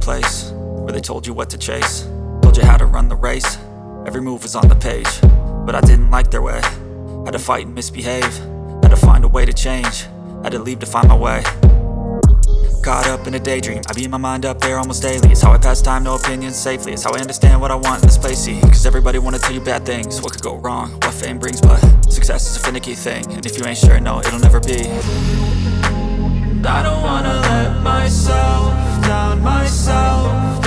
place where they told you what to chase, told you how to run the race. Every move was on the page, but I didn't like their way. Had to fight and misbehave, had to find a way to change, had to leave to find my way. Caught up in a daydream, I beat my mind up there almost daily. It's how I pass time, no opinions safely. It's how I understand what I want in this place, see. Cause everybody wanna tell you bad things, what could go wrong, what fame brings. But success is a finicky thing, and if you ain't sure, no, it'll never be. I don't wanna let myself down myself.